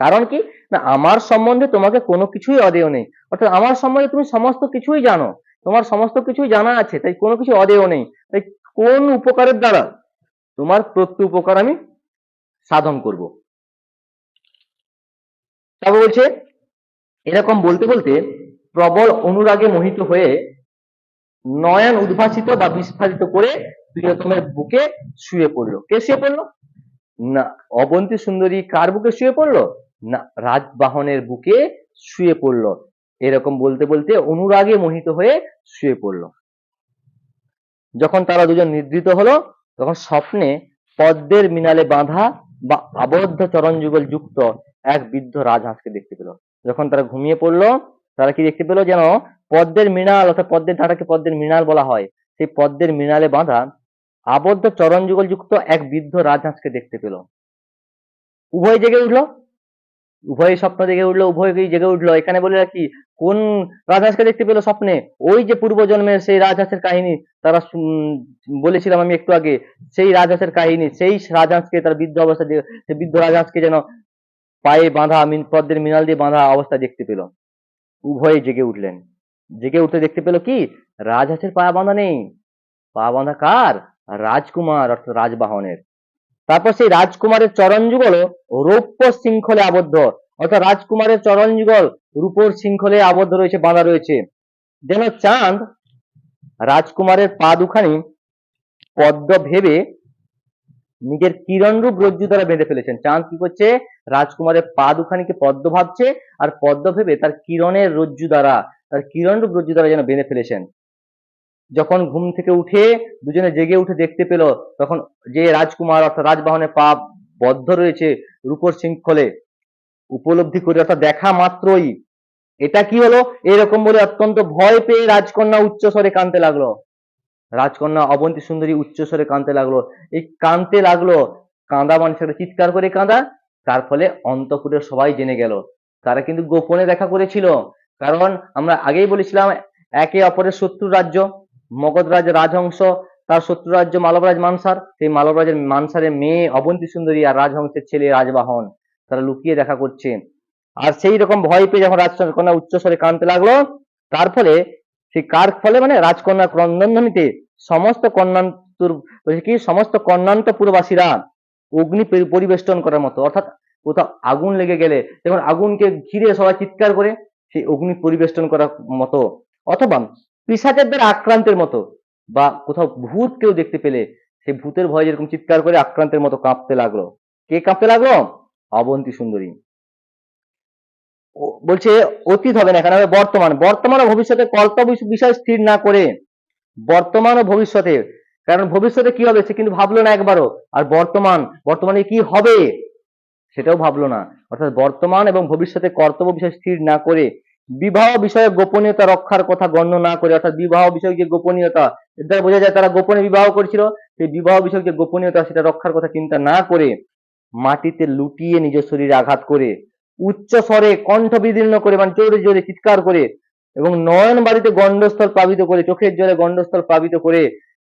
কারণ কি না আমার সম্বন্ধে তোমাকে কোনো কিছুই অদেয় নেই, অর্থাৎ আমার সম্বন্ধে তুমি সমস্ত কিছুই জানো, তোমার সমস্ত কিছুই জানা আছে, তাই কোনো কিছু অদেয় নেই। তাই কোন উপকারের দ্বারা তোমার প্রত্যুপকার আমি সাধন করব? তবে বলছে এরকম বলতে বলতে প্রবল অনুরাগে মোহিত হয়ে নয়ন উদ্ভাসিত বা বিস্ফারিত করে প্রিয়তমের বুকে শুয়ে পড়লো। কে শুয়ে পড়লো? না অবন্তী সুন্দরী কার বুকে শুয়ে পড়লো? না রাজবাহনের বুকে শুয়ে পড়লো। এরকম বলতে বলতে অনুরাগে মোহিত হয়ে শুয়ে পড়লো। যখন তারা দুজন নিদ্রিত হলো তখন স্বপ্নে পদ্মের মিনালে বাঁধা বা আবদ্ধ চরণ যুগল যুক্ত এক বৃদ্ধ রাজহাঁসকে দেখতে পেল। যখন তারা ঘুমিয়ে পড়লো তারা কি দেখতে পেলো? যেন পদ্মের মৃণাল, অর্থাৎ পদ্মের ধারাকে পদ্মের মৃণাল বলা হয়, সেই পদ্মের মৃণালে বাঁধা আবদ্ধ চরণ যুগল যুক্ত এক বৃদ্ধ রাজহাঁসকে দেখতে পেল। উভয় জেগে উঠলো, উভয় স্বপ্ন জেগে উঠলো, উভয়কেই জেগে উঠলো। এখানে বলে রাখি কোন রাজহাঁসকে দেখতে পেলো স্বপ্নে? ওই যে পূর্বজন্মের সেই রাজহাঁসের কাহিনী তারা বলেছিলাম আমি একটু আগে, সেই রাজহাঁসের কাহিনী, সেই রাজহাঁসকে তার বৃদ্ধ অবস্থা, বৃদ্ধ রাজহাঁসকে যেন পায়ে বাঁধা পদ্মের মৃণাল দিয়ে বাঁধা অবস্থা দেখতে পেল। উভয়ে জেগে উঠলেন, জেগে উঠে দেখতে পেল কি রাজহাঁসের পা বাঁধা নেই, পা বাঁধা কার? রাজকুমার অর্থাৎ রাজবাহনের। তারপর সেই রাজকুমারের চরণ যুগল রৌপ্য শৃঙ্খলে আবদ্ধ, অর্থাৎ রাজকুমারের চরণ যুগল রূপোর শৃঙ্খলে আবদ্ধ রয়েছে, বাঁধা রয়েছে। যেন চাঁদ রাজকুমারের পা দুখানি পদ্ম ভেবে নিজের কিরণরূপ রজ্জু দ্বারা বেঁধে ফেলেছেন। চাঁদ কি করছে? রাজকুমারের পা দুখানিকে পদ্ম ভাবছে, আর পদ্ম ভেবে তার কিরণের রজ্জু দ্বারা, তার কিরণরূপ রজ্জু দ্বারা যেন বেঁধে ফেলেছেন। যখন ঘুম থেকে উঠে দুজনে জেগে উঠে দেখতে পেল, তখন যে রাজকুমার অর্থাৎ রাজবাহনের পা বদ্ধ রয়েছে রূপোর শৃঙ্খলে, উপলব্ধি করে অর্থাৎ দেখা মাত্রই এটা কি হলো এরকম বলে অত্যন্ত ভয় পেয়ে রাজকন্যা উচ্চস্বরে কাঁদতে লাগলো। রাজকন্যা অবন্তী সুন্দরী উচ্চস্বরে কাঁদতে লাগলো। এই কাঁদতে লাগলো, কাঁদা মানে সেটা চিৎকার করে কাঁদা, তার ফলে অন্তঃপুরের সবাই জেনে গেল। তারা কিন্তু গোপনে দেখা করেছিল, কারণ আমরা আগেই বলেছিলাম একে অপরের শত্রু রাজ্য। মগধরাজ রাজহংস, তার শত্রু রাজ্য মালবরাজ মানসার, সেই মালবরাজের মানসারের মেয়ে অবন্তী সুন্দরী আর রাজহংসের ছেলে রাজবাহন, তারা লুকিয়ে দেখা করছে। আর সেই রকম ভয় পেয়ে যখন রাজকন্যা উচ্চস্বরে কাঁদতে লাগলো, তার ফলে সেই কার ফলে মানে রাজকন্যা ক্রন্দনধ্বনিতে সমস্ত কর্ণান্তর কি সমস্ত কর্ণান্তপুরবাসীরা অগ্নি পরিবেষ্টন করার মতো, অর্থাৎ কোথাও আগুন লেগে গেলে যেমন আগুনকে ঘিরে সবাই চিৎকার করে, সেই অগ্নি পরিবেষ্টন করার মতো, অথবা পিশাচের দ্বারা আক্রান্তের মতো, বা কোথাও ভূত কেউ দেখতে পেলে সেই ভূতের ভয়ে যেরকম চিৎকার করে আক্রান্তের মতো কাঁপতে লাগলো। কে কাঁপতে লাগলো? অবন্তী সুন্দরী। বলছে অতীত হবে না, এখানে হবে বর্তমান। বর্তমান ও ভবিষ্যতে কল্প বিষয় স্থির না করে বর্তমান ও ভবিষ্যতে, কারণ ভবিষ্যতে কি হবে সে কিন্তু ভাবলো না একবারও, আর বর্তমানে কি হবে সেটাও ভাবলো না। অর্থাৎ বর্তমান এবং ভবিষ্যতে কর্তব্য বিষয় স্থির না করে বিবাহ বিষয়ে গোপনীয়তা রক্ষার কথা গণ্য না করে, অর্থাৎ বিবাহ বিষয়ে যে গোপনীয়তা, এর দ্বারা বোঝা যায় তারা গোপনে বিবাহ করেছিল, সেই বিবাহ বিষয়ে যে গোপনীয়তা সেটা রক্ষার কথা চিন্তা না করে মাটিতে লুটিয়ে নিজ শরীরে আঘাত করে উচ্চ স্বরে কণ্ঠ বিদীর্ণ করে মানে জোরে জোরে চিৎকার করে এবং নয়ন বাড়িতে গণ্ডস্থল প্লাবিত করে, চোখের জলে গণ্ডস্থল প্লাবিত করে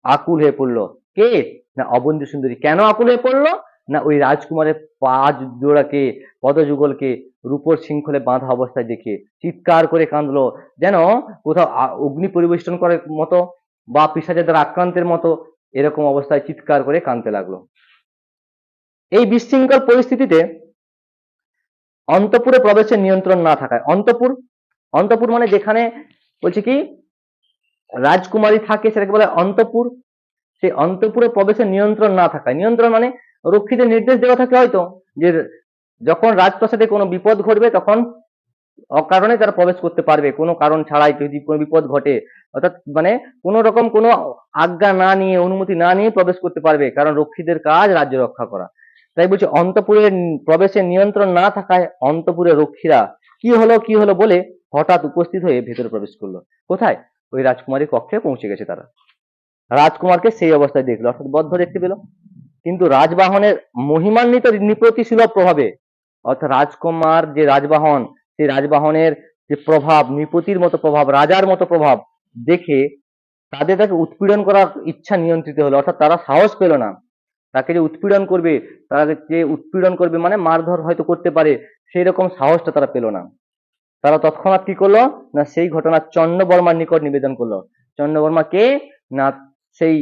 আকুল হয়ে পড়লো। কে? না অবন্তী সুন্দরী। কেন আকুল হয়ে পড়লো? না ওই রাজকুমারের পা জোড়াকে, পদযুগলকে রূপোর শৃঙ্খলে বাঁধা অবস্থায় দেখে চিৎকার করে কাঁদলো, যেন কোথাও অগ্নি পরিবেষ্টন করার মতো বা পিশাচের দ্বারা আক্রান্তের মতো এরকম অবস্থায় চিৎকার করে কাঁদতে লাগলো। এই বিশৃঙ্খল পরিস্থিতিতে অন্তঃপুরে প্রবেশের নিয়ন্ত্রণ না থাকায়, অন্তঃপুর মানে যেখানে বলছে কি রাজকুমারী থাকে সেটাকে বলে অন্তঃপুর, সেই অন্তঃপুরে প্রবেশের নিয়ন্ত্রণ না থাকায়, নিয়ন্ত্রণ মানে রক্ষীদের নির্দেশ দেওয়া থাকে হয়তো যে যখন রাজপ্রাসাদে কোনো বিপদ ঘটবে তখন অকারণে তারা প্রবেশ করতে পারবে, কোনো কারণ ছাড়াই যদি কোনো বিপদ ঘটে, অর্থাৎ মানে কোনো রকম কোনো আজ্ঞা না নিয়ে, অনুমতি না নিয়ে প্রবেশ করতে পারবে, কারণ রক্ষীদের কাজ রাজ্য রক্ষা করা। তাই বলছে অন্তঃপুরের প্রবেশের নিয়ন্ত্রণ না থাকায় অন্তঃপুরের রক্ষীরা কি হলো বলে হঠাৎ উপস্থিত হয়ে ভেতরে প্রবেশ করলো। কোথায়? ওই রাজকুমারীর কক্ষে পৌঁছে গেছে তারা। রাজকুমারকে সেই অবস্থায় দেখলো, অর্থাৎ বদ্ধ দেখতে পেল, কিন্তু রাজবাহনের মহিমান্বিত নৃপতি সুলভ প্রভাবে, অর্থাৎ রাজকুমার যে রাজবাহন, সেই রাজবাহনের যে প্রভাব, নৃপতির মতো প্রভাব, রাজার মতো প্রভাব দেখে তাকে উৎপীড়ন করার ইচ্ছা নিয়ন্ত্রিত হলো, অর্থাৎ তারা সাহস পেল না। তাকে যে উৎপীড়ন করবে, মানে মারধর হয়তো করতে পারে, সেই রকম সাহসটা তারা পেল না। তারা তৎক্ষণাৎ কি করলো না সেই ঘটনা চন্দ্রবর্মার নিকট নিবেদন করলো। চন্দ্রবর্মা কে? না সেই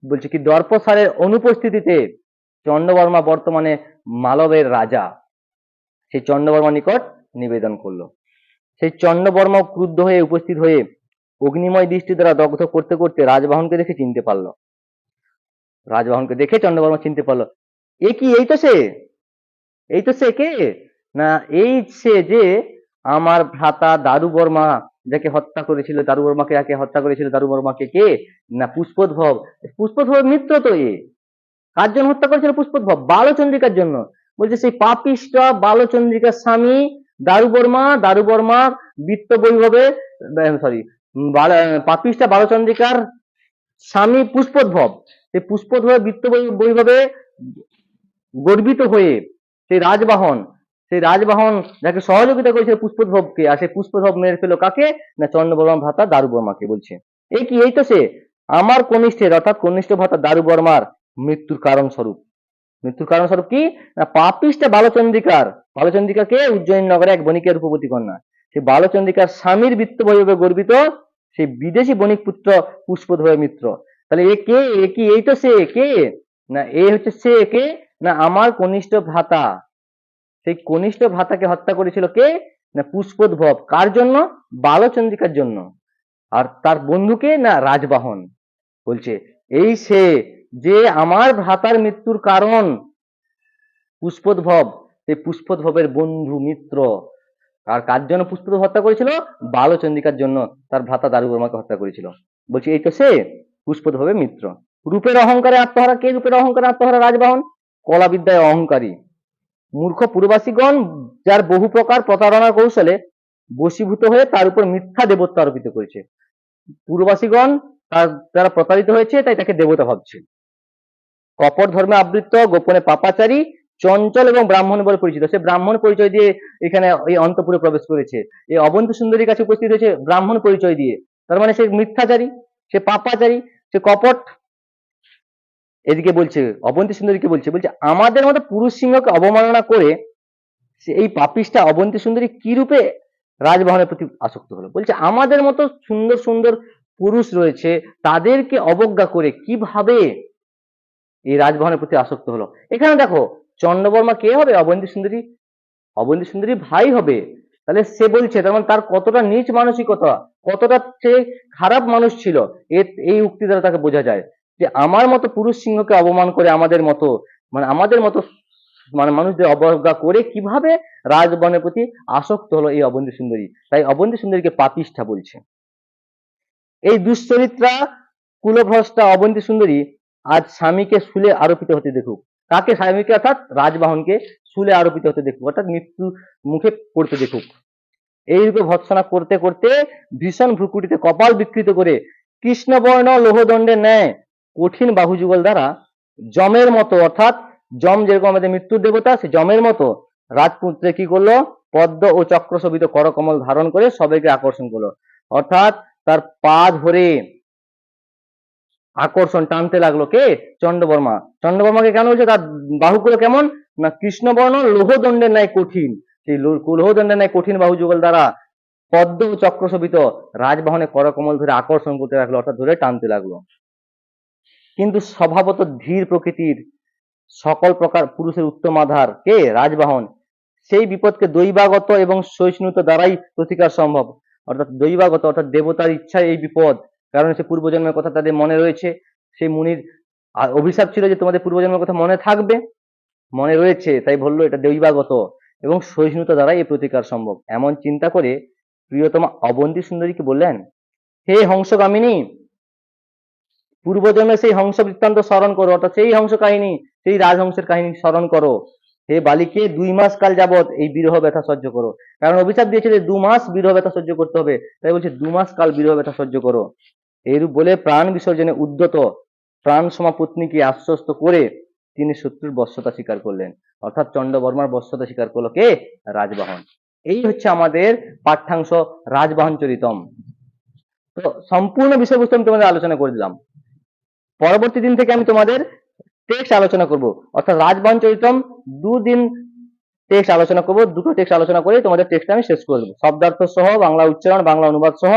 বলছে কি দর্পসারের অনুপস্থিতিতে চন্দ্রবর্মা বর্তমানে মালবের রাজা, সেই চন্দ্রবর্মার নিকট নিবেদন করলো। সেই চন্দ্রবর্মা ক্রুদ্ধ হয়ে উপস্থিত হয়ে অগ্নিময় দৃষ্টি দ্বারা দগ্ধ করতে করতে রাজবাহনকে দেখে চিনতে পারলো। রাজবাহনকে দেখে চন্দ্রবর্মা চিনতে পারলো, এ কি? এই তো সে কে? না এই সে যে আমার ভ্রাতা দারুবর্মা যাকে হত্যা করেছিল, দারুবর্মাকে যাকে হত্যা করেছিল, দারুবর্মাকে কে? না পুষ্পোদ্ভব। পুষ্পোদ্ভবের মিত্র তো এ। কার জন্য হত্যা করেছিল পুষ্পোদ্ভব? বালচন্দ্রিকার জন্য। বলছে সেই পাপিষ্ঠ বালচন্দ্রিকার স্বামী দারুবর্মা বিত্ত বৈভবে, সরি, পাপিষ্ঠ বালচন্দ্রিকার স্বামী পুষ্পোদ্ভব, সেই পুষ্পোদ্ভবের বিত্ত বৈভবে গর্বিত হয়ে সেই রাজবাহন যাকে সহযোগিতা করেছিল পুষ্পোদ্ভবকে, আর সেই পুষ্পোদ্ভব মেরে ফেলো কাকে? না চন্দ্রবর্মার ভ্রাতা দারুবর্মাকে। বলছে এই কি? এই তো সে আমার কনিষ্ঠের অর্থাৎ কনিষ্ঠ ভ্রাতা দারুবর্মার মৃত্যুর কারণ স্বরূপ কি? না পাপিষ্ঠ বালচন্দ্রিকাকে উজ্জয়িনী নগরে এক বণিকের রূপবতী কন্যা, সেই বালচন্দ্রিকার স্বামীর বিত্ত বৈভবে গর্বিত সেই বিদেশি বণিক পুত্র পুষ্পোদ্ভবের মিত্র। তাহলে এ কে? এ কি? এই তো সে কে? না এ হচ্ছে সে কে, না আমার কনিষ্ঠ ভ্রাতা। সেই কনিষ্ঠ ভ্রাতাকে হত্যা করেছিল কে, না পুষ্পোদ্ভব। কার জন্য? বালচন্দ্রিকার জন্য। আর তার বন্ধুকে, না রাজবাহন। বলছে এই সে যে আমার ভ্রাতার মৃত্যুর কারণ। পুষ্পোদ্ভব, সেই পুষ্পোদ্ভবের বন্ধু মিত্র। আর কার জন্য পুষ্পোদ্ভব হত্যা করেছিল? বালচন্দ্রিকার জন্য তার ভ্রাতা দারুবর্মাকে হত্যা করেছিল। বলছি এই তো সে পুষ্পোদ্ভবের মিত্র। রূপের অহংকারে আত্মহারা কে? রূপের অহংকারে আত্মহারা রাজবাহন। কলা বিদ্যায় অহংকারী মূর্খ পুরবাসীগণ যার বহু প্রকার প্রতারণার কৌশলে বশীভূত হয়ে তার উপর মিথ্যা দেবত্ব আরোপিত করেছে। পুরবাসীগণ তার দ্বারা প্রতারিত হয়েছে, তাই তাকে দেবতা ভাবছে। কপট ধর্মে আবৃত্ত, গোপনে পাপাচারী, চঞ্চল এবং ব্রাহ্মণ বলে পরিচিত। সে ব্রাহ্মণ পরিচয় দিয়ে এখানে এই অন্তপুরে প্রবেশ করেছে। এই অবন্তী সুন্দরীর কাছে উপস্থিত হয়েছে ব্রাহ্মণ পরিচয় দিয়ে। তার মানে সে মিথ্যাচারী, সে পাপাচারী, সে কপট। এদিকে বলছে, অবন্তী সুন্দরীকে বলছে আমাদের মতো পুরুষ সিংহকে অবমাননা করে সে এই পাপিষ্ঠা অবন্তী সুন্দরী কি রূপে রাজবাহনের প্রতি আসক্ত হলো। বলছে আমাদের মতো সুন্দর সুন্দর পুরুষ রয়েছে, তাদেরকে অবজ্ঞা করে কিভাবে এই রাজবাহনের প্রতি আসক্ত হলো। এখানে দেখো চন্দ্রবর্মা কে হবে? অবন্তী সুন্দরী। অবন্তী সুন্দরী ভাই হবে। তাহলে সে বলছে, তার মানে তার কতটা নীচ মানসিকতা, কতটা সে খারাপ মানুষ ছিল, এই উক্তি দ্বারা তাকে বোঝা যায় যে আমার মতো পুরুষ সিংহকে অবমান করে আমাদের মতো মানুষদের অবজ্ঞা করে কিভাবে রাজবনের প্রতি আসক্ত হলো এই অবন্তী সুন্দরী। তাই অবন্তী সুন্দরীকে পাপিষ্ঠা বলছে। এই দুশ্চরিত্রা কুলভ্রষ্টা অবন্তী সুন্দরী আজ স্বামীকে শুলে আরোপিত হতে দেখুক। কাকে? স্বামীকে, অর্থাৎ রাজবাহনকে শুলে আরোপিত হতে দেখুক, অর্থাৎ মৃত্যু মুখে পড়তে দেখুক। এইরূপে ভৎসনা করতে করতে ভীষণ ভ্রুকুটিতে কপাল বিকৃত করে কৃষ্ণবর্ণ লোহদণ্ডের ন্যায় কঠিন বাহুযুগল দ্বারা যমের মতো, অর্থাৎ যম যেরকম আমাদের মৃত্যুর দেবতা, সে যমের মতো রাজপুত্রে কি করলো? পদ্ম ও চক্র শোভিত করকমল ধারণ করে সবাইকে আকর্ষণ করলো। অর্থাৎ তার পা ধরে আকর্ষণ টানতে লাগলো কে? চন্দ্রবর্মা। চন্দ্রবর্মাকে কেন বলছে? তার বাহুগুলো কেমন? না কৃষ্ণবর্ণ লোহদণ্ডের ন্যায় কঠিন। সেই লোহদণ্ডের ন্যায় কঠিন বাহু যুগল দ্বারা পদ্ম ও চক্র শোভিত রাজবাহনে করকমল ধরে আকর্ষণ করতে লাগলো, অর্থাৎ ধরে টানতে লাগলো। কিন্তু স্বভাবত ধীর প্রকৃতির সকল প্রকার পুরুষের উত্তম আধার কে? রাজবাহন। সেই বিপদকে দৈবাগত এবং সহিষ্ণুত দ্বারাই প্রতিকার সম্ভব। অর্থাৎ দৈবাগত, অর্থাৎ দেবতার ইচ্ছায় এই বিপদ, কারণ সে পূর্বজন্মের কথা তাদের মনে রয়েছে। সেই মুনির অভিশাপ ছিল যে তোমাদের পূর্বজন্মের কথা মনে থাকবে, মনে রয়েছে, তাই বললো এটা দৈবাগত এবং সহিষ্ণুতা দ্বারাই এই প্রতিকার সম্ভব। এমন চিন্তা করে প্রিয়তমা অবন্তী সুন্দরীকে বললেন, হে হংসগামিনী, পূর্বজন্মে সেই হংস বৃত্তান্ত স্মরণ করো, অর্থাৎ সেই হংস কাহিনী, সেই রাজহংসের কাহিনী স্মরণ করো। হে বালিকে 2 মাস কাল যাবৎ এই বিরহ ব্যথা সহ্য করো। কারণ অভিশাপ দিয়েছিল 2 মাস বিরহ ব্যথা সহ্য করতে হবে, তাই বলছে 2 মাস কাল বিরহ ব্যথা সহ্য করো। এইরূপ বলে প্রাণ বিসর্জনে উদ্যত প্রাণ সমা পত্নীকে আশ্বস্ত করে তিনি শত্রুর বশ্যতা স্বীকার করলেন। অর্থাৎ চন্দ্রবর্মার বশ্যতা স্বীকার করলো কে? রাজবাহন। এই হচ্ছে আমাদের পাঠ্যাংশ রাজবাহন চরিতম। তো সম্পূর্ণ বিষয়বস্তু আমি তোমাদের আলোচনা করে দিলাম। পরবর্তী দিন থেকে আমি তোমাদের টেক্সট আলোচনা করব, অর্থাৎ রাজবাহন চরিতম 2 দিন টেক্সট আলোচনা করব। 2টো টেক্সট আলোচনা করে তোমাদের টেক্সট আমি শেষ করে দেবো, শব্দার্থ সহ, বাংলা উচ্চারণ, বাংলা অনুবাদ সহ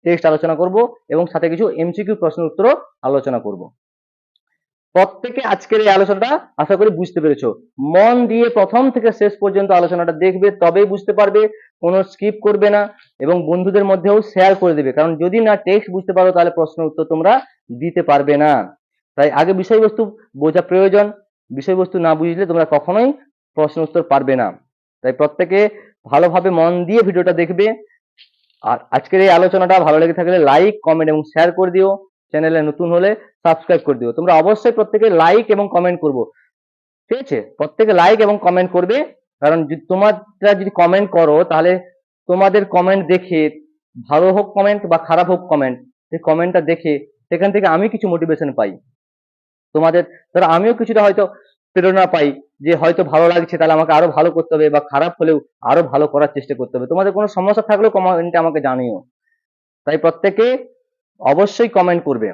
টেক্সট আলোচনা করব এবং সাথে কিছু এমসিকিউ প্রশ্ন উত্তর আলোচনা করব। প্রত্যেকে আজকের এই আলোচনাটা আশা করি বুঝতে পেরেছো। মন দিয়ে প্রথম থেকে শেষ পর্যন্ত আলোচনাটা দেখবে, তবেই বুঝতে পারবে, কোনো স্কিপ করবে না এবং বন্ধুদের মধ্যেও শেয়ার করে দেবে। কারণ যদি না টেক্সট বুঝতে পারো তাহলে প্রশ্ন উত্তর তোমরা দিতে পারবে না। তাই আগে বিষয়বস্তু বোঝা প্রয়োজন। বিষয়বস্তু না বুঝলে তোমরা কখনোই প্রশ্ন উত্তর পারবে না। তাই প্রত্যেকে ভালোভাবে মন দিয়ে ভিডিওটা দেখবে। আর আজকের এই আলোচনাটা ভালো লেগে থাকলে লাইক, কমেন্ট এবং শেয়ার করে দিও। চ্যানেলে নতুন হলে সাবস্ক্রাইব করে দিও। তোমরা অবশ্যই প্রত্যেকে লাইক এবং কমেন্ট করবো, ঠিক আছে? প্রত্যেকে লাইক এবং কমেন্ট করবে, কারণ তোমরা যদি কমেন্ট করো তাহলে তোমাদের কমেন্ট দেখে, ভালো হোক কমেন্ট বা খারাপ হোক কমেন্ট, সেই কমেন্টটা দেখে সেখান থেকে আমি কিছু মোটিভেশন পাই তোমাদের, ধরো আমিও কিছুটা হয়তো প্রেরণা পাই যে হয়তো ভালো লাগছে, তাহলে আমাকে আরো ভালো করতে হবে, বা খারাপ হলেও আরো ভালো করার চেষ্টা করতে হবে। তোমাদের কোনো সমস্যা থাকলেও কমেন্টে আমাকে জানিও। তাই প্রত্যেকে অবশ্যই কমেন্ট করবে।